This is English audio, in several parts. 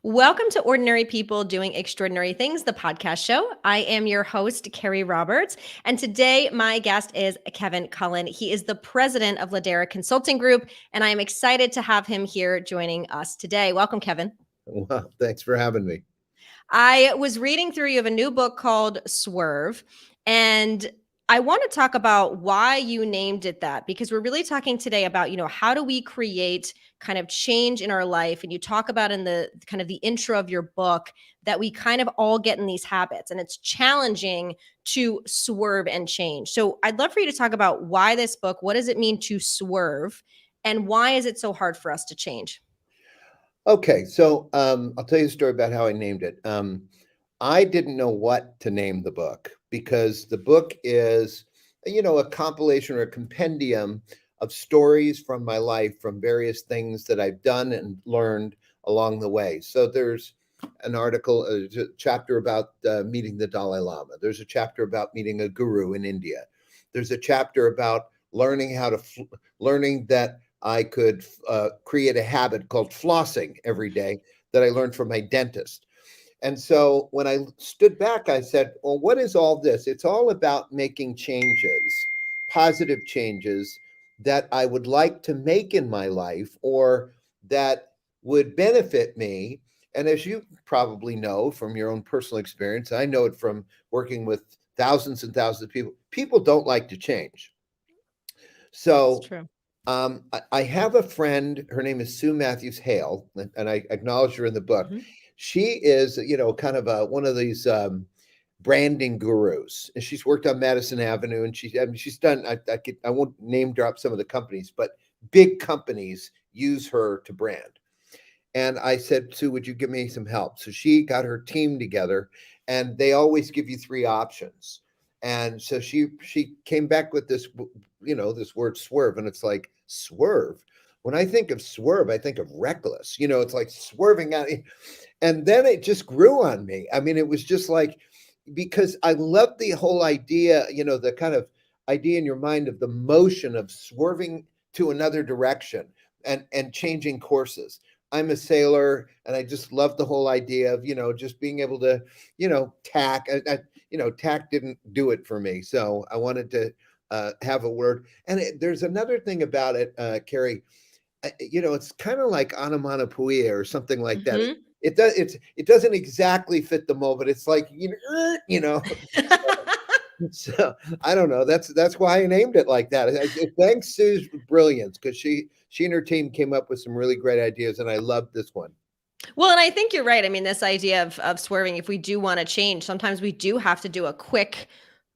Welcome to Ordinary People Doing Extraordinary Things, the podcast show. I am your host, Carrie Roberts, and today my guest is Kevin Cullen. He is the president of Leadera Consulting Group, and I am excited to have him here joining us today. Welcome, Kevin. Well, thanks for having me. I was reading through, you have a new book called Swerve, and I want to talk about why you named it that, because we're really talking today about, how do we create kind of change in our life? And you talk about in the kind of the intro of your book that we kind of all get in these habits, and it's challenging to swerve and change. So I'd love for you to talk about why this book, what does it mean to swerve, and why is it so hard for us to change? Okay, so I'll tell you a story about how I named it. I didn't know what to name the book because the book is, a compilation or a compendium of stories from my life, from various things that I've done and learned along the way. So there's an article, a chapter about meeting the Dalai Lama. There's a chapter about meeting a guru in India. There's a chapter about learning that I could create a habit called flossing every day that I learned from my dentist. And so when I stood back, I said, well, what is all this? It's all about making changes, positive changes that I would like to make in my life or that would benefit me. And as you probably know from your own personal experience, I know it from working with thousands and thousands of people, people don't like to change. So It's true. I have a friend, her name is Sue Matthews Hale, and I acknowledge her in the book. Mm-hmm. She is, kind of one of these branding gurus. And she's worked on Madison Avenue, and she's done, I won't name drop some of the companies, but big companies use her to brand. And I said, Sue, would you give me some help? So she got her team together, and they always give you three options. And so she came back with this, this word swerve, and it's like swerve. When I think of swerve, I think of reckless. It's like swerving out. And then it just grew on me. I mean, it was just like, because I love the whole idea, the kind of idea in your mind of the motion of swerving to another direction and changing courses. I'm a sailor, and I just love the whole idea of, just being able to, tack. Tack didn't do it for me. So I wanted to have a word. And there's another thing about it, Carrie. It's kind of like onomatopoeia or something like that. Mm-hmm. It doesn't exactly fit the mold, but it's like, So I don't know. That's why I named it like that. Thanks Sue's brilliance, because she and her team came up with some really great ideas, and I loved this one. Well, and I think you're right. I mean, this idea of swerving, if we do want to change, sometimes we do have to do a quick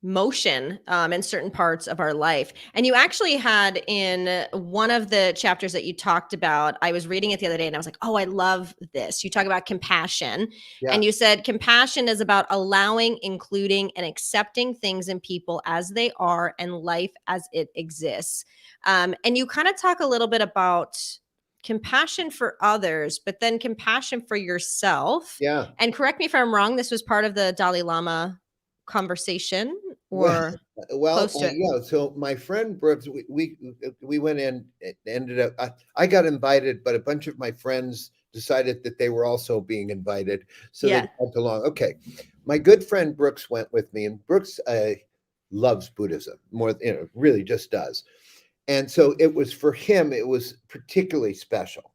motion in certain parts of our life. And you actually had in one of the chapters that you talked about, I was reading it the other day and I was like, oh, I love this. You talk about compassion. Yeah. And you said compassion is about allowing, including, and accepting things and people as they are and life as it exists. And you kind of talk a little bit about compassion for others, but then compassion for yourself. Yeah. And correct me if I'm wrong, this was part of the Dalai Lama conversation or close to it. Yeah. So my friend Brooks, we went in. It ended up. I got invited, but a bunch of my friends decided that they were also being invited, so they went along. Okay, my good friend Brooks went with me, and Brooks loves Buddhism more. Really just does. And so it was for him. It was particularly special.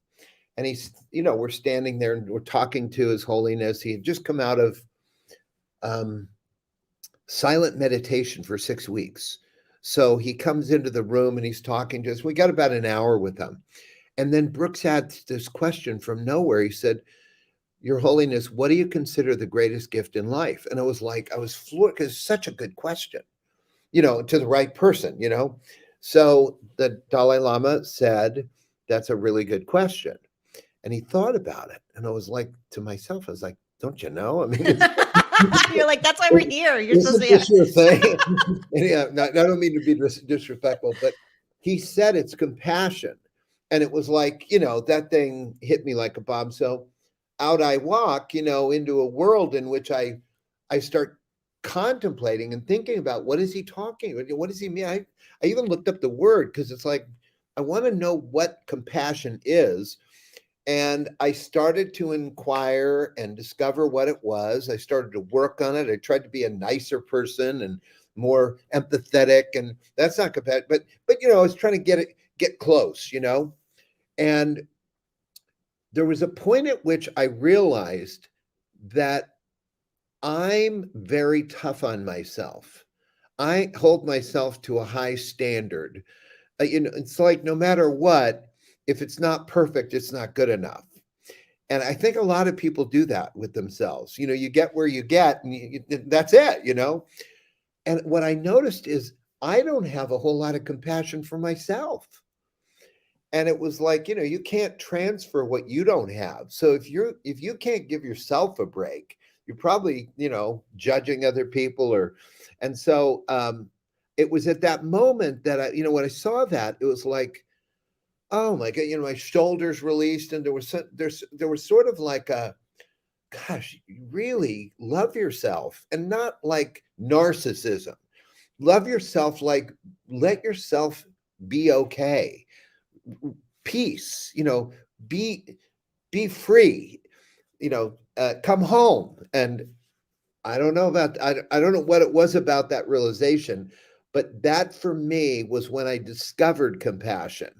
And he's, we're standing there and we're talking to His Holiness. He had just come out of silent meditation for 6 weeks. So he comes into the room and he's talking to us. We got about an hour with him. And then Brooks had this question from nowhere. He said, Your Holiness, what do you consider the greatest gift in life? And I was floored, because it's such a good question, to the right person, So the Dalai Lama said, that's a really good question. And he thought about it. And I was like, to myself, I was like, don't you know? I mean, you're like, that's why we're here. You're supposed to be your thing. Yeah, I don't mean to be disrespectful, but he said it's compassion. And it was like, that thing hit me like a bomb. So out I walk, into a world in which I start contemplating and thinking about, what is he talking about? What does he mean? I even looked up the word, because it's like, I want to know what compassion is. And I started to inquire and discover what it was. I started to work on it. I tried to be a nicer person and more empathetic, and that's not competitive, but I was trying to get close, And there was a point at which I realized that I'm very tough on myself. I hold myself to a high standard. It's like no matter what, if it's not perfect, it's not good enough. And I think a lot of people do that with themselves. You get where you get, and that's it. And what I noticed is I don't have a whole lot of compassion for myself. And it was like, you can't transfer what you don't have. So if you can't give yourself a break, you're probably, judging other people. And so it was at that moment that when I saw that, it was like, oh my God, my shoulders released, and there was sort of like a, gosh, you really love yourself, and not like narcissism. Love yourself, like let yourself be okay. Peace, be free, come home. And I don't know about, I don't know what it was about that realization, but that for me was when I discovered compassion.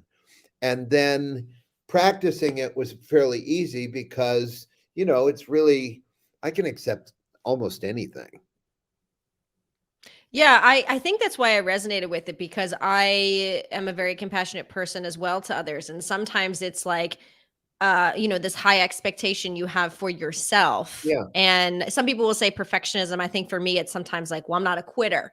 And then practicing it was fairly easy because, it's really, I can accept almost anything. Yeah, I think that's why I resonated with it, because I am a very compassionate person as well to others. And sometimes it's like, this high expectation you have for yourself. Yeah. And some people will say perfectionism. I think for me, it's sometimes like, well, I'm not a quitter.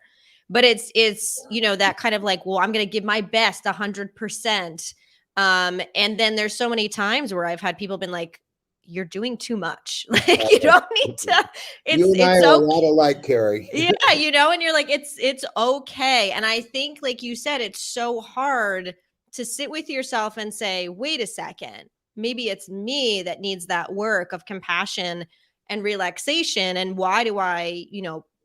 But it's that kind of like, well, I'm going to give my best 100%. And then there's so many times where I've had people been like, you're doing too much. Like, you don't need to, You and I it's are a okay. lot alike, Carrie. Yeah, and you're like, it's okay. And I think, like you said, it's so hard to sit with yourself and say, wait a second, maybe it's me that needs that work of compassion and relaxation. And why do I,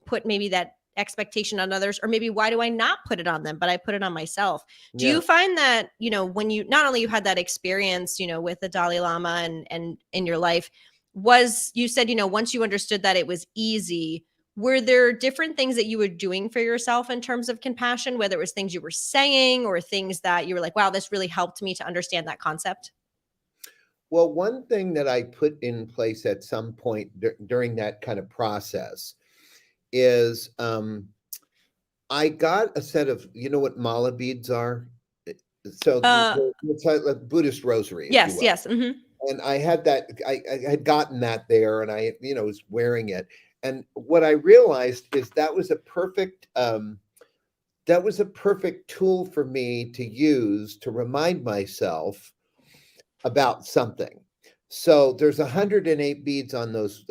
put maybe that expectation on others? Or maybe why do I not put it on them, but I put it on myself? Do Yeah. you find that, when you not only you had that experience, with the Dalai Lama and in your life, you said, once you understood that it was easy, were there different things that you were doing for yourself in terms of compassion, whether it was things you were saying or things that you were like, wow, this really helped me to understand that concept? Well, one thing that I put in place at some point during that kind of process is I got a set of, you know what mala beads are? So Uh, it's like a Buddhist rosary, if you yes, will. yes. Hmm. And I had that, I had gotten that there, and I, was wearing it. And what I realized is that was a perfect tool for me to use to remind myself about something. So there's 108 beads on those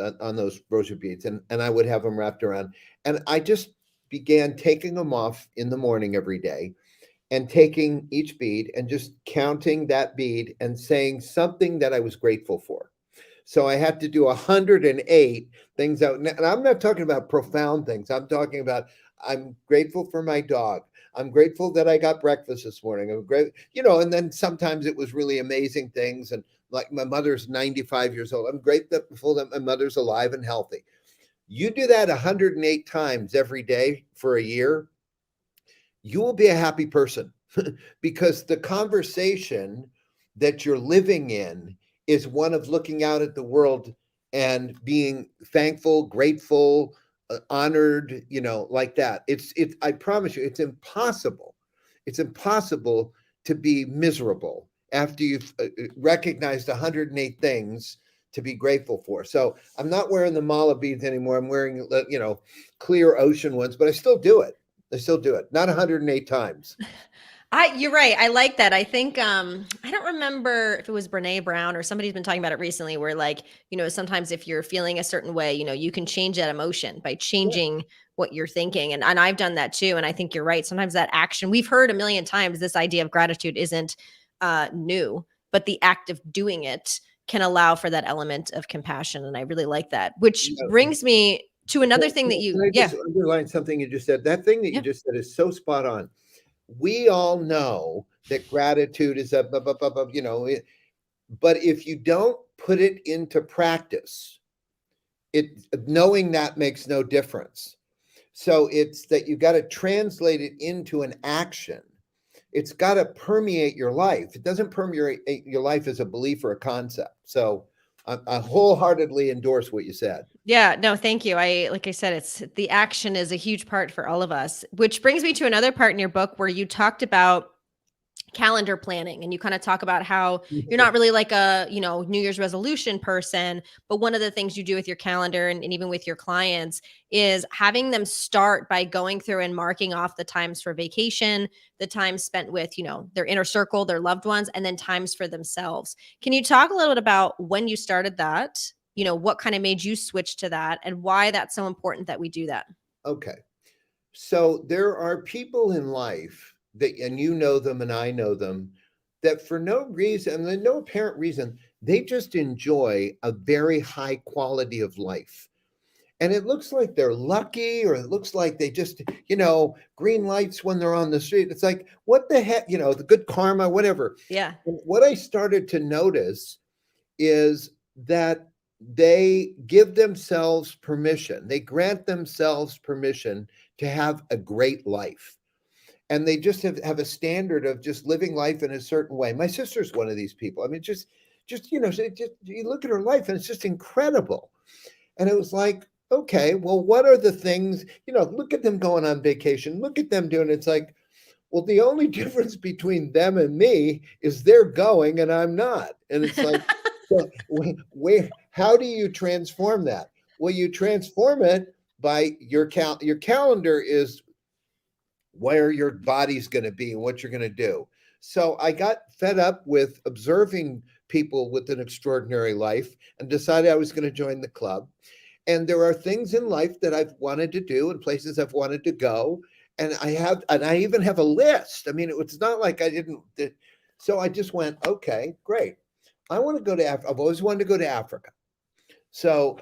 rosary beads, and I would have them wrapped around, and I just began taking them off in the morning every day, and taking each bead and just counting that bead and saying something that I was grateful for. So I had to do 108 things out. And I'm not talking about profound things. I'm talking about, I'm grateful for my dog. I'm grateful that I got breakfast this morning. I'm great, and then sometimes it was really amazing things. And like my mother's 95 years old. I'm grateful that my mother's alive and healthy. You do that 108 times every day for a year, you will be a happy person because the conversation that you're living in is one of looking out at the world and being thankful, grateful, honored, like that. I promise you, it's impossible. It's impossible to be miserable after you've recognized 108 things to be grateful for. So I'm not wearing the mala beads anymore. I'm wearing, clear ocean ones, but I still do it. I still do it. Not 108 times. You're right. I like that. I think I don't remember if it was Brene Brown or somebody's been talking about it recently, where like, sometimes if you're feeling a certain way, you can change that emotion by Yeah. changing what you're thinking. And I've done that too. And I think you're right. Sometimes that action, we've heard a million times, this idea of gratitude isn't new, but the act of doing it can allow for that element of compassion. And I really like that, which Yeah. brings me to another thing that Can you, I yeah, just underline something you just said? That thing that you yeah. just said is so spot on. We all know that gratitude is a, But if you don't put it into practice, knowing that makes no difference. So it's that you got to translate it into an action. It's got to permeate your life. It doesn't permeate your life as a belief or a concept. So I wholeheartedly endorse what you said. Yeah, no, thank you. Like I said, it's the action is a huge part for all of us, which brings me to another part in your book where you talked about calendar planning, and you kind of talk about how you're not really like a, New Year's resolution person, but one of the things you do with your calendar and even with your clients is having them start by going through and marking off the times for vacation, the time spent with, their inner circle, their loved ones, and then times for themselves. Can you talk a little bit about when you started that? What kind of made you switch to that, and why that's so important that we do that? Okay. So there are people in life that, and you know them and I know them, that for no reason, and no apparent reason, they just enjoy a very high quality of life. And it looks like they're lucky, or it looks like they just, green lights when they're on the street. It's like, what the heck, the good karma, whatever. Yeah. And what I started to notice is that they give themselves permission, they grant themselves permission to have a great life. And they just have a standard of just living life in a certain way. My sister's one of these people. I mean, just you look at her life and it's just incredible. And it was like, okay, well, what are the things, look at them going on vacation, look at them doing it. It's like, well, the only difference between them and me is they're going and I'm not. And it's like, well, how do you transform that? Well, you transform it by your calendar is where your body's going to be and what you're going to do. So I got fed up with observing people with an extraordinary life and decided I was going to join the club. And there are things in life that I've wanted to do and places I've wanted to go. And I even have a list. I mean, it's not like I didn't. So I just went, okay, great. I want to go to Africa. I've always wanted to go to Africa. So,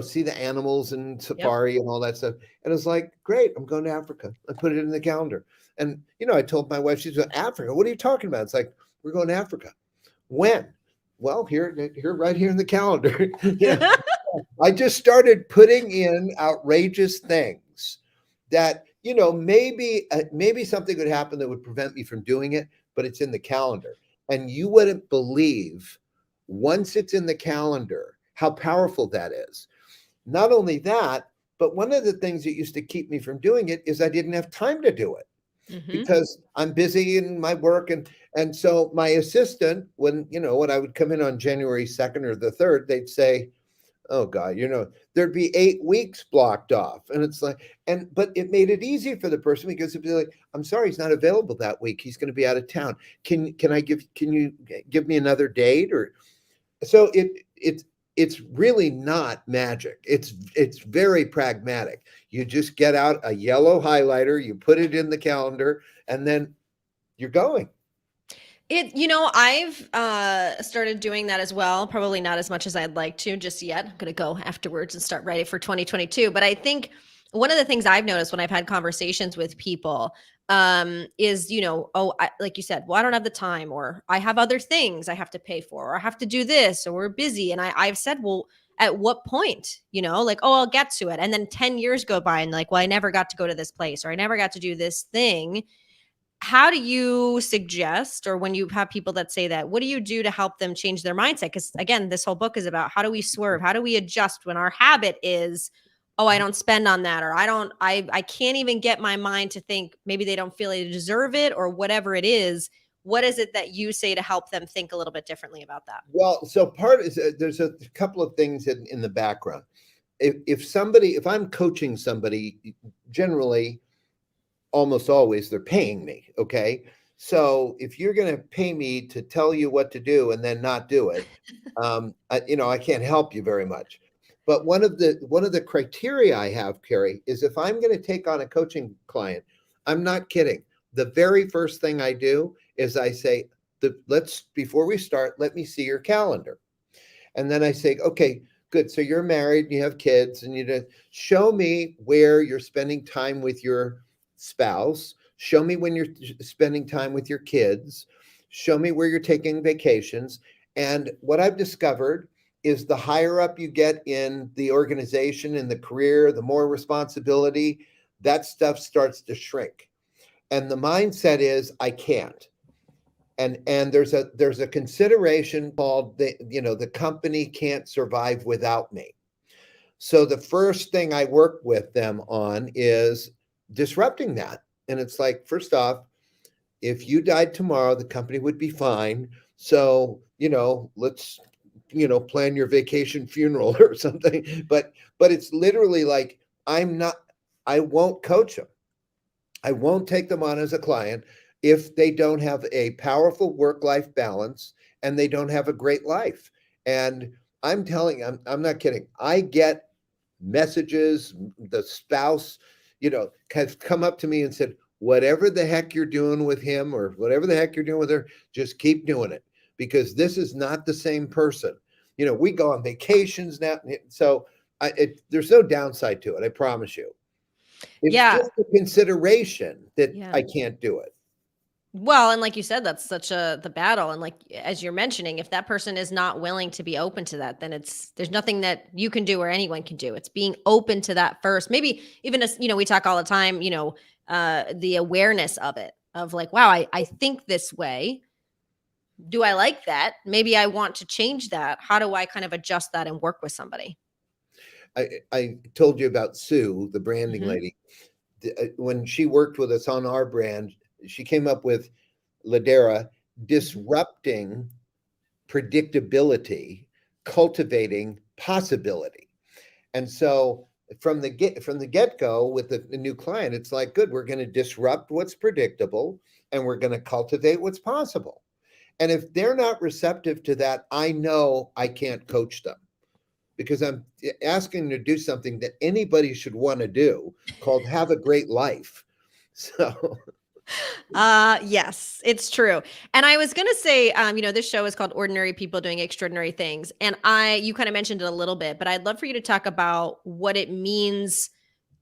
see the animals and Yep. safari and all that stuff. And it's like, great, I'm going to Africa. I put it in the calendar. And, I told my wife, she's like, Africa, what are you talking about? It's like, we're going to Africa. When? Well, here, right here in the calendar. I just started putting in outrageous things that, maybe something would happen that would prevent me from doing it, but it's in the calendar. And you wouldn't believe, once it's in the calendar, how powerful that is. Not only that, but one of the things that used to keep me from doing it is I didn't have time to do it because I'm busy in my work. And so my assistant, when I would come in on January 2nd or the 3rd, they'd say, oh God, there'd be 8 weeks blocked off. And it's like, but it made it easy for the person because it'd be like, I'm sorry, he's not available that week. He's going to be out of town. Can you give me another date? Or so it's really not magic. It's very pragmatic. You just get out a yellow highlighter, you put it in the calendar, and then you're going. I've started doing that as well. Probably not as much as I'd like to just yet. I'm going to go afterwards and start writing for 2022. But I think one of the things I've noticed when I've had conversations with people is, like you said, well, I don't have the time, or I have other things I have to pay for, or I have to do this, or we're busy. And I've said, well, at what point, like, oh, I'll get to it. And then 10 years go by and like, well, I never got to go to this place, or I never got to do this thing. How do you suggest, or when you have people that say that, what do you do to help them change their mindset? Because again, this whole book is about how do we swerve? How do we adjust when our habit is, oh, I don't spend on that, or I can't even get my mind to think maybe they don't feel they deserve it, or whatever it is. What is it that you say to help them think a little bit differently about that? Well, so part is there's a couple of things in the background. If I'm coaching somebody, generally, almost always they're paying me. Okay. So if you're going to pay me to tell you what to do and then not do it, I can't help you very much. But one of the criteria I have, Carrie, is if I'm going to take on a coaching client, I'm not kidding. The very first thing I do is I say, before we start, let me see your calendar. And then I say, okay, good. So you're married, you have kids, and you show me where you're spending time with your spouse. Show me when you're spending time with your kids. Show me where you're taking vacations. And what I've discovered is the higher up you get in the organization, in the career, the more responsibility, that stuff starts to shrink. And the mindset is, I can't. And there's a consideration called the company can't survive without me. So the first thing I work with them on is disrupting that. And it's like, first off, if you died tomorrow, the company would be fine. So, let's, plan your vacation funeral or something. But it's literally like, I won't coach them. I won't take them on as a client if they don't have a powerful work-life balance and they don't have a great life. And I'm telling you, I'm not kidding. I get messages, the spouse, has come up to me and said, whatever the heck you're doing with him or whatever the heck you're doing with her, just keep doing it, because this is not the same person. We go on vacations now. So there's no downside to it. I promise you. It's just a consideration that I can't do it. Well, and like you said, that's such the battle. And like, as you're mentioning, if that person is not willing to be open to that, then there's nothing that you can do or anyone can do. It's being open to that first. Maybe even as, we talk all the time, the awareness of it, of like, wow, I think this way. Do I like that? Maybe I want to change that. How do I kind of adjust that and work with somebody? I told you about Sue, the branding lady. When she worked with us on our brand, she came up with Leadera, disrupting predictability, cultivating possibility. And so from the get-go with the new client, it's like, good, we're going to disrupt what's predictable and we're going to cultivate what's possible. And if they're not receptive to that, I know I can't coach them, because I'm asking them to do something that anybody should want to do, called have a great life. So yes, it's true. And I was going to say, this show is called Ordinary People Doing Extraordinary Things. And you kind of mentioned it a little bit, but I'd love for you to talk about what it means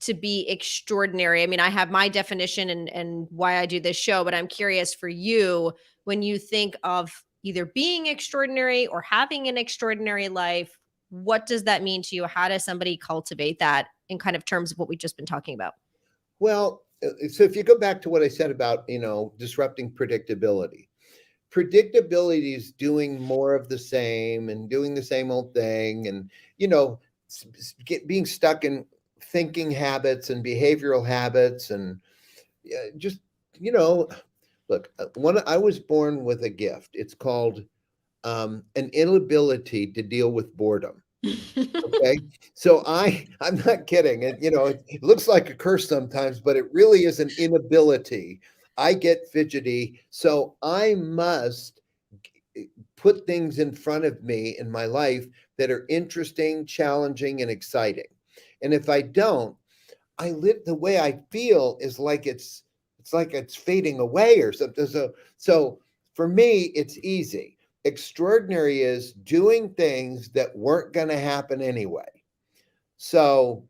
to be extraordinary. I mean, I have my definition and why I do this show, but I'm curious for you, when you think of either being extraordinary or having an extraordinary life, what does that mean to you? How does somebody cultivate that in kind of terms of what we've just been talking about? Well, so if you go back to what I said about, disrupting predictability is doing more of the same and doing the same old thing. And, being stuck in thinking habits and behavioral habits. And just, look, I was born with a gift. It's called an inability to deal with boredom. Okay. So I'm not kidding. And, it looks like a curse sometimes, but it really is an inability. I get fidgety. So I must put things in front of me in my life that are interesting, challenging, and exciting. And if I don't, I live the way I feel is like it's like it's fading away or something. So for me, it's easy. Extraordinary is doing things that weren't going to happen anyway. So,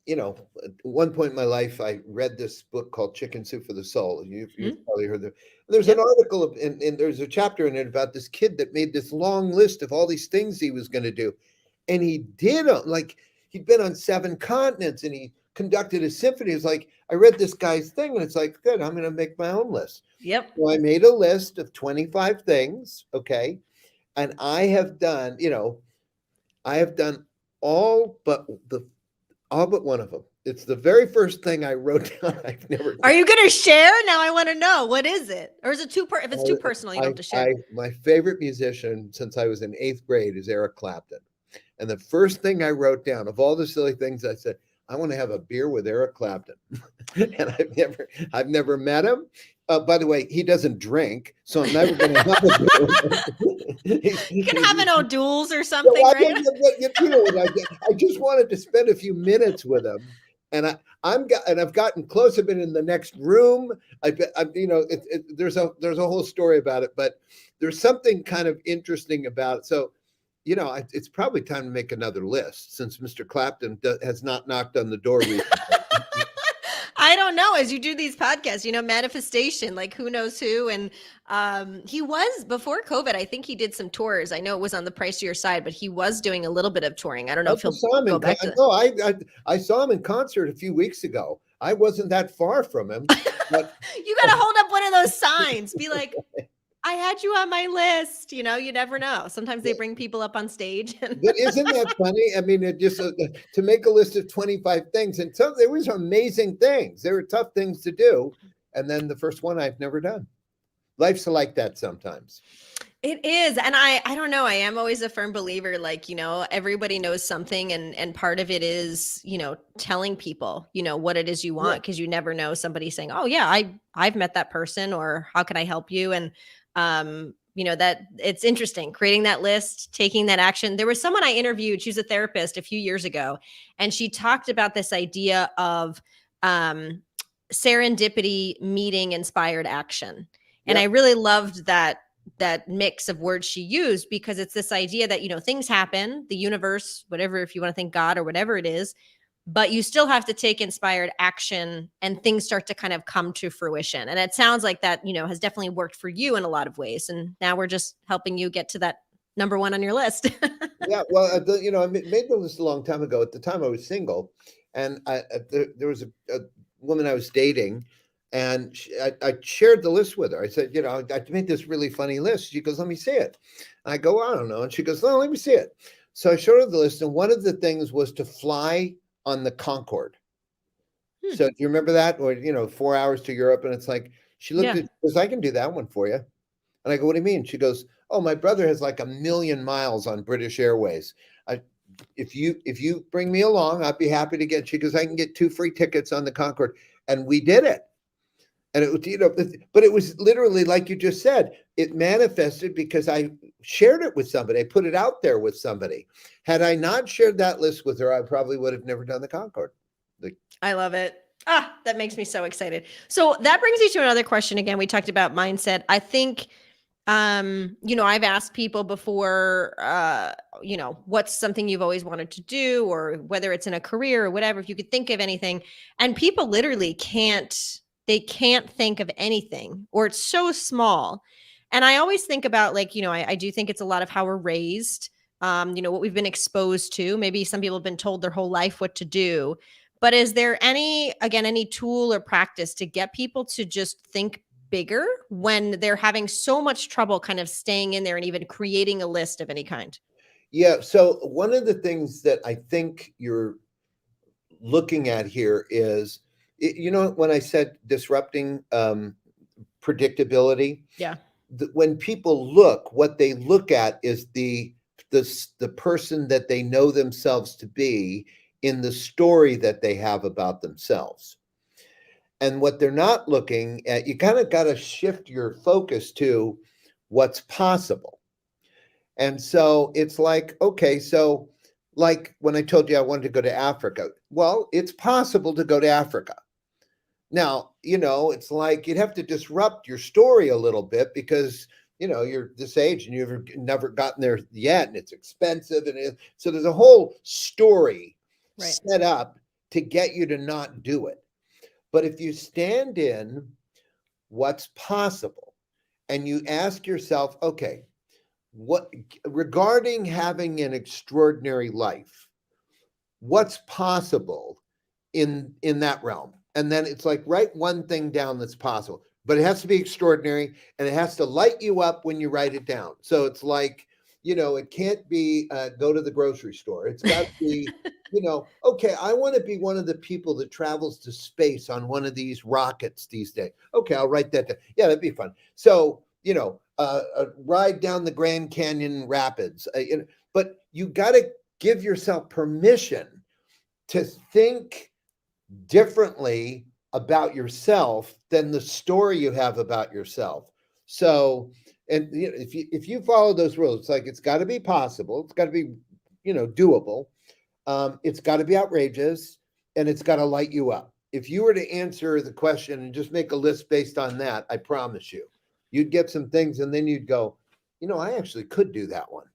at one point in my life, I read this book called Chicken Soup for the Soul. You've probably heard of. There's an article and there's a chapter in it about this kid that made this long list of all these things he was going to do. And he did them. Like, he'd been on 7 continents and he conducted a symphony. It's like, I read this guy's thing and it's like, good, I'm going to make my own list. Yep. So I made a list of 25 things. Okay. And I have done all but one of them. It's the very first thing I wrote down. I've never. Are you going to share? Now I want to know. What is it? Or is it if it's too personal, you don't have to share. My favorite musician since I was in 8th grade is Eric Clapton. And the first thing I wrote down of all the silly things, I said, I want to have a beer with Eric Clapton. And I've never met him. By the way, he doesn't drink, so I'm never going to have a beer. You can have an O'Doul's or something, right? I just wanted to spend a few minutes with him, and I've gotten close. I've been in the next room. There's a whole story about it, but there's something kind of interesting about it. So, it's probably time to make another list since Mr. Clapton has not knocked on the door recently. I don't don't know, as you do these podcasts, manifestation, like who knows who. And he was, before COVID, I think he did some tours. I know it was on the Price of Your Side, but he was doing a little bit of touring. I don't know I if he'll just saw him go in back to. no, I saw him in concert a few weeks ago. I wasn't that far from him, but You got to hold up one of those signs. Be like, I had you on my list. You never know. Sometimes they bring people up on stage. but isn't that funny? I mean, it just to make a list of 25 things, and there was amazing things. There were tough things to do, and then the first one I've never done. Life's like that sometimes. It is. And I don't know. I am always a firm believer, like, everybody knows something, and part of it is, telling people, what it is you want, because you never know, somebody saying, oh yeah, I've met that person, or how can I help you? And that it's interesting creating that list, taking that action. There was someone I interviewed, she was a therapist a few years ago, and she talked about this idea of serendipity meeting inspired action. And I really loved that mix of words she used, because it's this idea that, things happen, the universe, whatever, if you want to think God or whatever it is, but you still have to take inspired action, and things start to kind of come to fruition. And it sounds like that, has definitely worked for you in a lot of ways. And now we're just helping you get to that number one on your list. Yeah, well, I made the list a long time ago. At the time, I was single, and there was a woman I was dating, and I shared the list with her. I said, I made this really funny list. She goes, let me see it. And I go, I don't know. And she goes, no, let me see it. So I showed her the list, and one of the things was to fly on the Concorde. So do you remember that? Or, 4 hours to Europe, and it's like, she looked at, she goes, I can do that one for you. And I go, what do you mean? She goes, oh, my brother has like 1,000,000 miles on British Airways. If you bring me along, I'd be happy to get. She goes, I can get 2 free tickets on the Concorde. And we did it. And it was, but it was literally like you just said, it manifested because I shared it with somebody. I put it out there with somebody. Had I not shared that list with her, I probably would have never done the Concorde. I love it. That makes me so excited. So that brings me to another question. Again, we talked about mindset. I think, I've asked people before, what's something you've always wanted to do, or whether it's in a career or whatever, if you could think of anything, and people literally can't think of anything, or it's so small. And I always think about, like, I do think it's a lot of how we're raised, what we've been exposed to. Maybe some people have been told their whole life what to do. But is there any tool or practice to get people to just think bigger when they're having so much trouble kind of staying in there and even creating a list of any kind? Yeah. So one of the things that I think you're looking at here is, when I said disrupting predictability, when people look, what they look at is the person that they know themselves to be in the story that they have about themselves. And what they're not looking at, you kind of got to shift your focus to what's possible. And so it's like, okay, so like when I told you I wanted to go to Africa, well, it's possible to go to Africa. Now, it's like you'd have to disrupt your story a little bit, because, you're this age and you've never gotten there yet, and it's expensive. So there's a whole story set up to get you to not do it. But if you stand in what's possible and you ask yourself, okay, what regarding having an extraordinary life, what's possible in that realm? And then it's like, write one thing down that's possible, but it has to be extraordinary, and it has to light you up when you write it down. So it's like, it can't be go to the grocery store. It's got to be, okay, I want to be one of the people that travels to space on one of these rockets these days. Okay, I'll write that down. Yeah, that'd be fun. So, a ride down the Grand Canyon Rapids. But you got to give yourself permission to think differently about yourself than the story you have about yourself. So, and if you follow those rules, it's like, it's got to be possible, it's got to be doable, it's got to be outrageous, and it's got to light you up. If you were to answer the question and just make a list based on that, I promise you'd get some things, and then you'd go, I actually could do that one.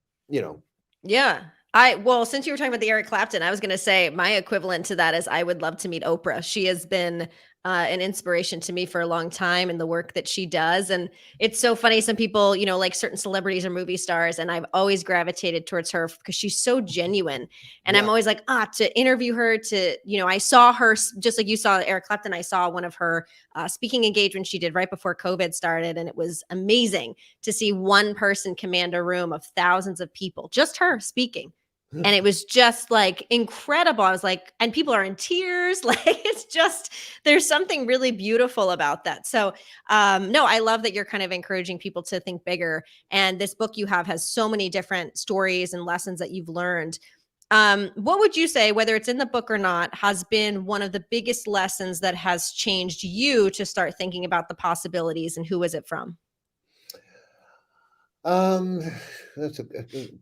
Yeah. Well, since you were talking about the Eric Clapton, I was going to say my equivalent to that is I would love to meet Oprah. She has been an inspiration to me for a long time in the work that she does. And it's so funny. Some people, like certain celebrities or movie stars, and I've always gravitated towards her because she's so genuine. And I'm Yeah. always like, to interview her, I saw her, just like you saw Eric Clapton. I saw one of her speaking engagements she did right before COVID started. And it was amazing to see one person command a room of thousands of people, just her speaking. And it was just like incredible. I was like, and people are in tears. Like, it's just, there's something really beautiful about that. So, no, I love that you're kind of encouraging people to think bigger. And this book you have has so many different stories and lessons that you've learned. What would you say, whether it's in the book or not, has been one of the biggest lessons that has changed you to start thinking about the possibilities, and who is it from? Um, that's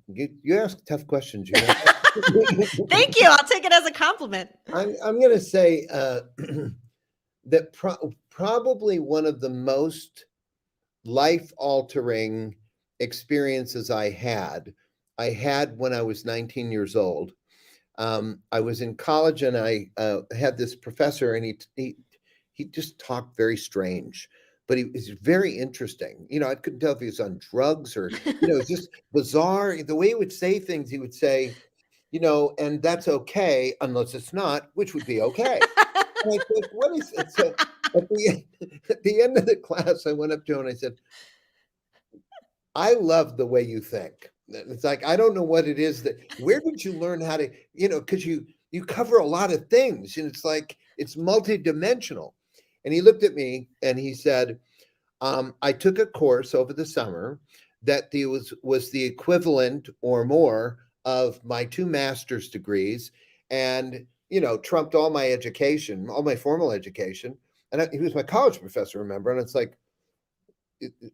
you ask tough questions, Thank you. I'll take it as a compliment. I'm going to say that probably one of the most life-altering experiences I had when I was 19 years old. I was in college, and I had this professor, and he just talked very strange, but he was very interesting. I couldn't tell if he was on drugs or, it's just bizarre. The way he would say things, he would say, and that's okay unless it's not, which would be okay. And I think, what is it? So at the end of the class, I went up to him and I said, I love the way you think. It's like, I don't know what it is where did you learn how to, because you cover a lot of things, and it's like, it's multidimensional. And he looked at me and he said, I took a course over the summer that was the equivalent or more of my 2 master's degrees, and, trumped all my education, all my formal education. And he was my college professor, remember? And it's like,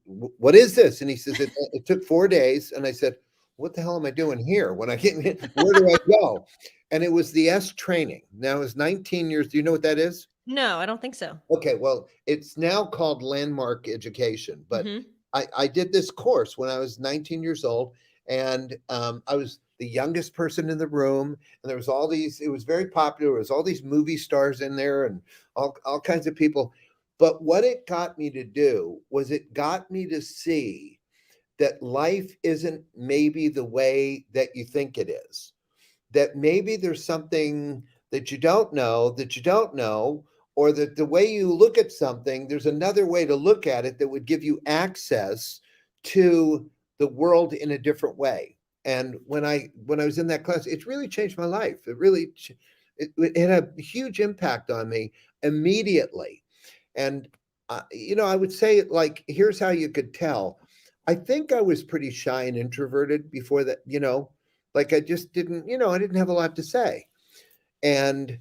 what is this? And he says, it took 4 days. And I said, what the hell am I doing here? When I get in, where do I go? And it was the S training. Now it's 19 years. Do you know what that is? No, I don't think so. Okay, well, it's now called landmark education, but Mm-hmm. I did this course when I was 19 years old, and I was the youngest person in the room, and there was it was very popular. There was all these movie stars in there, and all kinds of people. But what it got me to do was, it got me to see that life isn't maybe the way that you think it is, that maybe there's something that you don't know, or that the way you look at something, there's another way to look at it that would give you access to the world in a different way. And when I was in that class, it really changed my life. It had a huge impact on me immediately. And I would say, like, here's how you could tell. I think I was pretty shy and introverted before that, like I just didn't, I didn't have a lot to say. And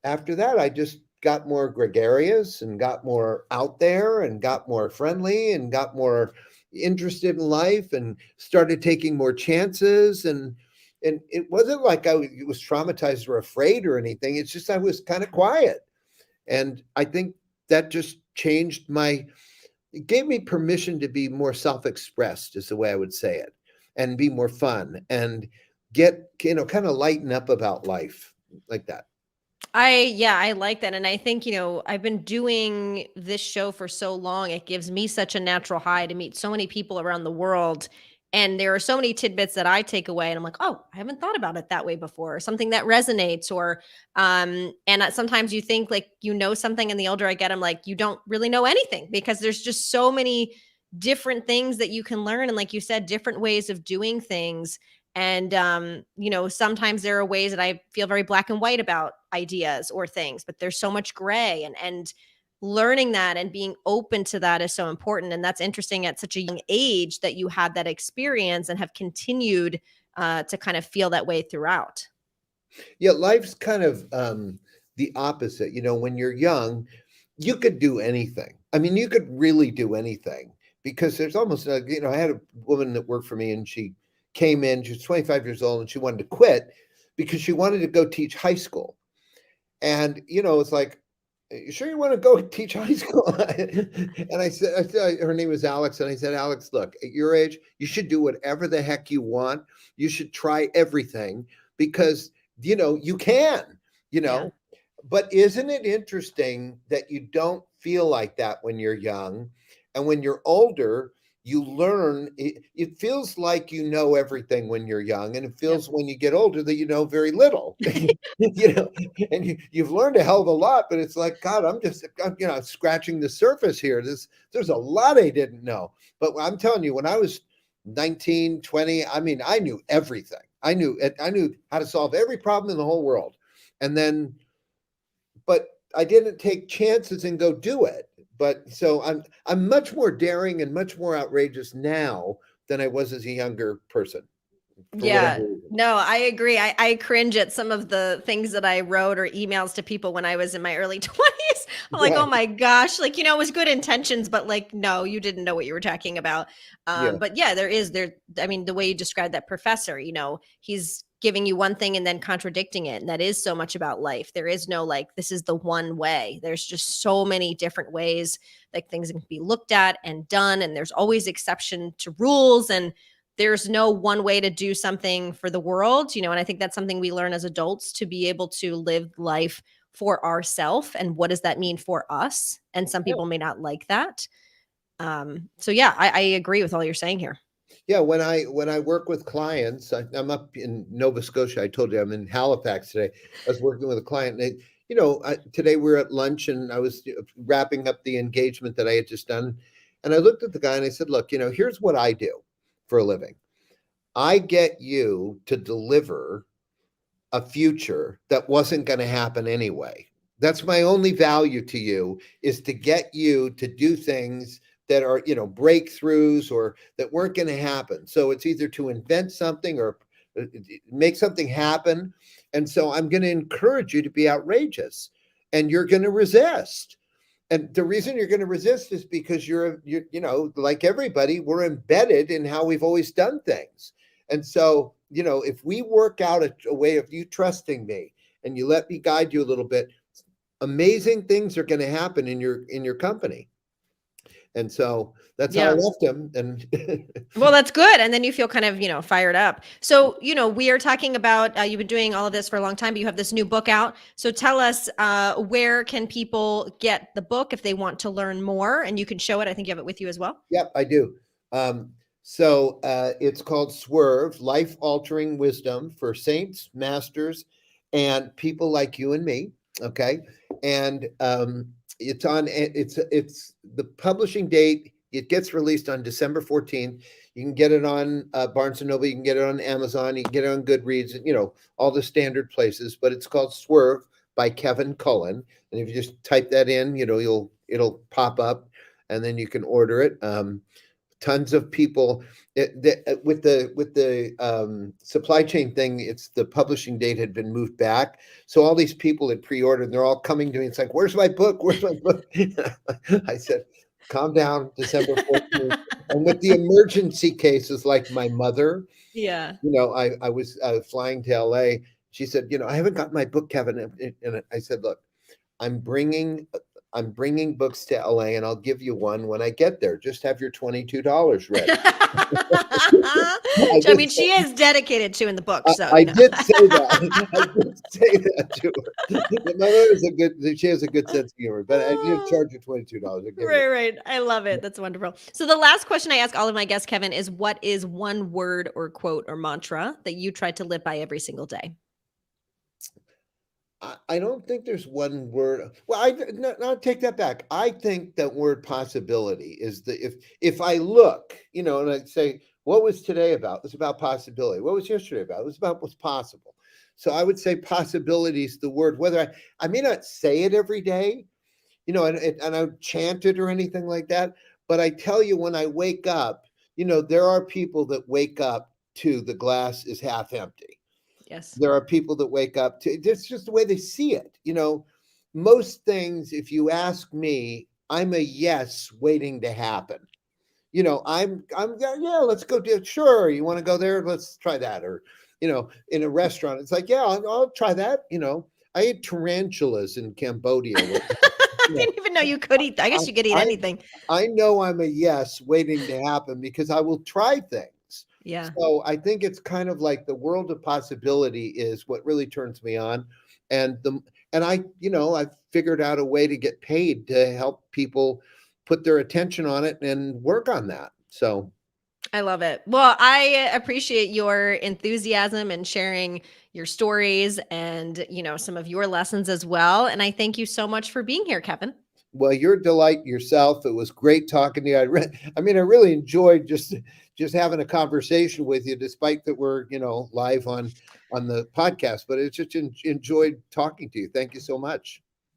after that, I just got more gregarious and got more out there and got more friendly and got more interested in life and started taking more chances. And it wasn't like I was traumatized or afraid or anything. It's just I was kind of quiet. And I think that just it gave me permission to be more self-expressed, is the way I would say it, and be more fun and get, kind of lighten up about life like that. I like that. And I think, I've been doing this show for so long. It gives me such a natural high to meet so many people around the world. And there are so many tidbits that I take away, and I'm like, oh, I haven't thought about it that way before, or something that resonates. Or, sometimes you think like, something, and the older I get, I'm like, you don't really know anything, because there's just so many different things that you can learn. And like you said, different ways of doing things. And, sometimes there are ways that I feel very black and white about ideas or things, but there's so much gray, and learning that and being open to that is so important. And that's interesting at such a young age that you had that experience and have continued to kind of feel that way throughout. Yeah, life's kind of the opposite. When you're young, you could do anything. I mean, you could really do anything, because there's almost, I had a woman that worked for me, and she came in, she was 25 years old, and she wanted to quit because she wanted to go teach high school. And, it's like, you sure you want to go teach high school? And I said, her name was Alex. And I said, Alex, look, at your age, you should do whatever the heck you want. You should try everything, because, you can, Yeah. But isn't it interesting that you don't feel like that when you're young, and when you're older, you learn. It feels like you know everything when you're young, and it Yep. feels when you get older that you know very little. You know, and you've learned a hell of a lot, but it's like, God, I'm scratching the surface here. There's a lot I didn't know. But I'm telling you, when I was 19, 20, I mean, I knew everything. I knew how to solve every problem in the whole world. And then, but I didn't take chances and go do it. But so I'm much more daring and much more outrageous now than I was as a younger person, for whatever Yeah. reason. No, I agree. I cringe at some of the things that I wrote or emails to people when I was in my early 20s. I'm like, oh Right. my gosh, like, it was good intentions, but like, no, you didn't know what you were talking about. Yeah. But yeah, I mean, the way you described that professor, he's giving you one thing and then contradicting it. And that is so much about life. There is no like, this is the one way. There's just so many different ways like things can be looked at and done. And there's always exception to rules. And there's no one way to do something for the world, and I think that's something we learn as adults, to be able to live life for ourselves. And what does that mean for us? And some Yeah. people may not like that. So yeah, I agree with all you're saying here. Yeah, when I work with clients, I'm up in Nova Scotia. I told you I'm in Halifax today. I was working with a client, and today we were at lunch, and I was wrapping up the engagement that I had just done, and I looked at the guy and I said, "Look, here's what I do for a living. I get you to deliver a future that wasn't going to happen anyway. That's my only value to you, is to get you to do things that are, breakthroughs or that weren't going to happen. So it's either to invent something or make something happen. And so I'm going to encourage you to be outrageous, and you're going to resist. And the reason you're going to resist is because you're, like everybody, we're embedded in how we've always done things. And so, if we work out a way of you trusting me and you let me guide you a little bit, amazing things are going to happen in your company. And so that's how I Yeah. left him. And Well, that's good. And then you feel kind of, fired up. So, we are talking about, you've been doing all of this for a long time, but you have this new book out. So tell us, where can people get the book if they want to learn more? And you can show it. I think you have it with you as well. Yep, I do. So it's called Swerve: Life Altering Wisdom for Saints, Masters, and People Like You and Me. Okay, and it's the publishing date. It gets released on December 14th. You can get it on Barnes and Noble. You can get it on Amazon. You can get it on Goodreads. All the standard places. But it's called Swerve by Kevin Cullen. And if you just type that in, it'll pop up, and then you can order it. Tons of people with the supply chain thing. It's the publishing date had been moved back, so all these people had pre-ordered. And they're all coming to me. It's like, "Where's my book? Where's my book?" I said, "Calm down, December 14th." And with the emergency cases, like my mother, Yeah. I was flying to LA. She said, "I haven't got my book, Kevin." And I said, "Look, I'm bringing I'm bringing books to LA, and I'll give you one when I get there. Just have your $22 ready." I I did mean, she is dedicated to in the book. I, So, I did say that. I did say that to her. My mother is she has a good sense of humor, but I did charge her $22. I give her. Right, right. I love it. That's wonderful. So the last question I ask all of my guests, Kevin, is what is one word or quote or mantra that you try to live by every single day? I don't think there's one word. Well, no, take that back. I think that word possibility is if I look, and I say, what was today about? It was about possibility. What was yesterday about? It was about what's possible. So I would say possibility is the word. Whether I may not say it every day, and I don't chant it or anything like that, but I tell you, when I wake up, there are people that wake up to the glass is half empty. Yes. There are people that wake up to it's just the way they see it. Most things, if you ask me, I'm a yes waiting to happen. Yeah, let's go do it. Sure, you want to go there? Let's try that. Or, in a restaurant, it's like, yeah, I'll try that. I ate tarantulas in Cambodia. I You know, didn't even know you could eat. I guess you could eat I anything. I know I'm a yes waiting to happen because I will try things. Yeah. So I think it's kind of like the world of possibility is what really turns me on. And and I figured out a way to get paid to help people put their attention on it and work on that. So I love it. Well, I appreciate your enthusiasm and sharing your stories and, some of your lessons as well. And I thank you so much for being here, Kevin. well, you're a delight yourself. It was great talking to you. I really enjoyed just having a conversation with you, despite that we're live on the podcast. But it's just enjoyed talking to you. Thank you so much.